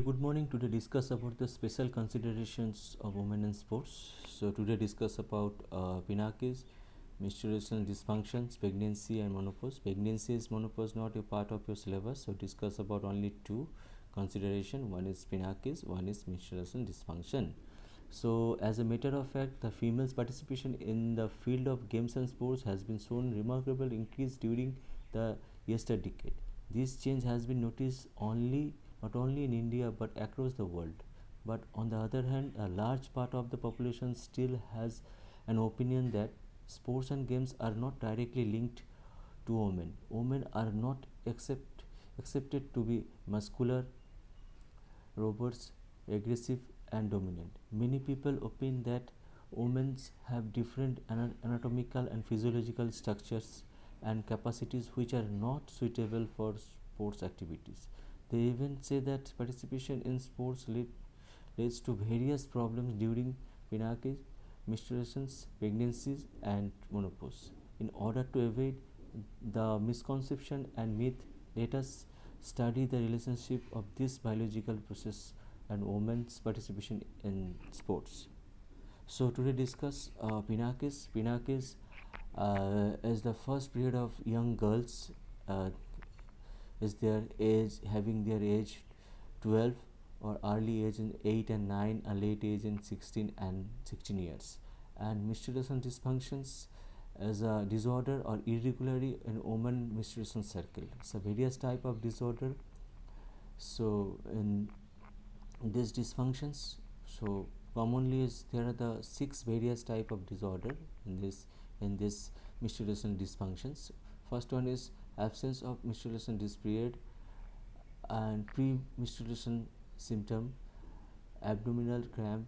good morning. Today discuss about the special considerations of women in sports. So today discuss about pinakes, menstruational dysfunctions, pregnancy and menopause. Pregnancy is menopause not a part of your syllabus. So discuss about only two consideration. One is pinakes, one is menstruational dysfunction. So as a matter of fact, the females' participation in the field of games and sports has been shown remarkable increase during the yesterday decade. This change has been noticed not only in India but across the world. But on the other hand, a large part of the population still has an opinion that sports and games are not directly linked to women. Women are not accepted to be muscular, robust, aggressive, and dominant. Many people opine that women have different anatomical and physiological structures and capacities which are not suitable for sports activities. They even say that participation in sports leads to various problems during menarche, menstruations, pregnancies, and menopause. In order to avoid the misconception and myth, let us study the relationship of this biological process and women's participation in sports. So today discuss Pinakes. Pinakes is the first period of young girls uh, is their age having their age 12 or early age in 8 and 9 and late age in 16 and 16 years. And menstruation dysfunctions as a disorder or irregularity in woman menstruation cycle. It's a various type of disorder. So in these dysfunctions, so commonly is there are the six various type of disorder in this menstruation dysfunctions. First one is absence of menstruation this period and pre-menstruation symptom, abdominal cramp,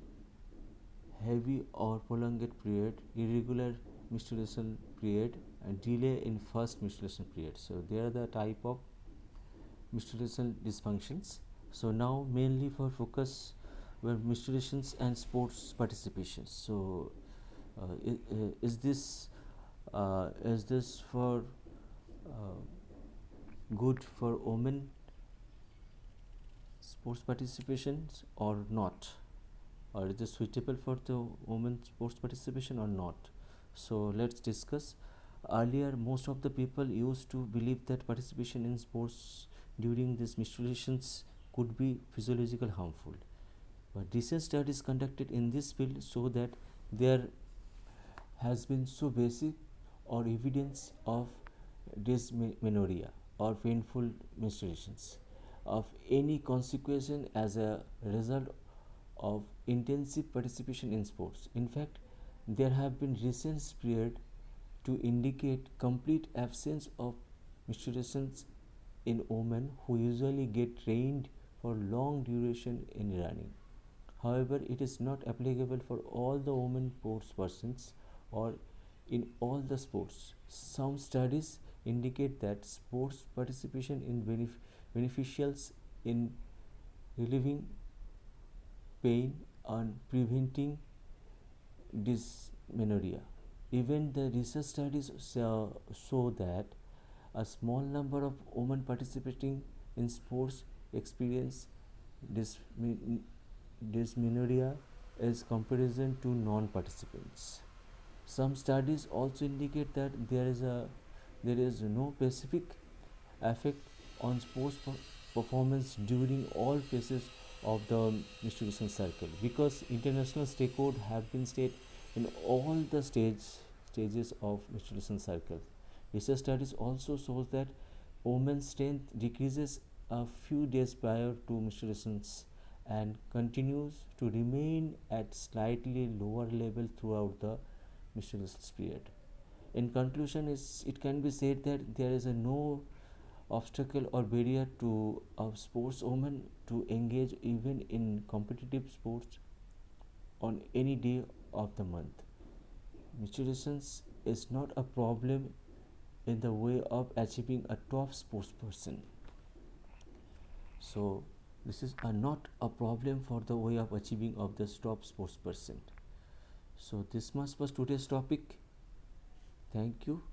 heavy or prolonged period, irregular menstruation period, and delay in first menstruation period. So they are the type of menstruation dysfunctions. So now mainly for focus were menstruations and sports participation. So is this for good for women sports participations or not, or is it suitable for the women sports participation or not? So let's discuss. Earlier most of the people used to believe that participation in sports during these menstruations could be physiological harmful, but recent studies conducted in this field show that there has been so basic or evidence of dysmenorrhea or painful menstruations of any consequence as a result of intensive participation in sports. In fact, there have been recent period to indicate complete absence of menstruations in women who usually get trained for long duration in running. However, it is not applicable for all the women sports persons or in all the sports. Some studies indicate that sports participation in beneficials in relieving pain and preventing dysmenorrhea. Even the research studies show that a small number of women participating in sports experience dysmenorrhea as comparison to non-participants. Some studies also indicate that there is no specific effect on sports performance during all phases of the menstruation cycle, because international stakeholders have been stated in all the stages of menstruation cycle. Research studies also shows that women's strength decreases a few days prior to menstruations and continues to remain at slightly lower level throughout the menstruation period. In conclusion, it can be said that there is no obstacle or barrier to a sportswoman to engage even in competitive sports on any day of the month. Menstruations is not a problem in the way of achieving a top sports person. So this is not a problem for the way of achieving of the top sports person. So this much was today's topic. Thank you.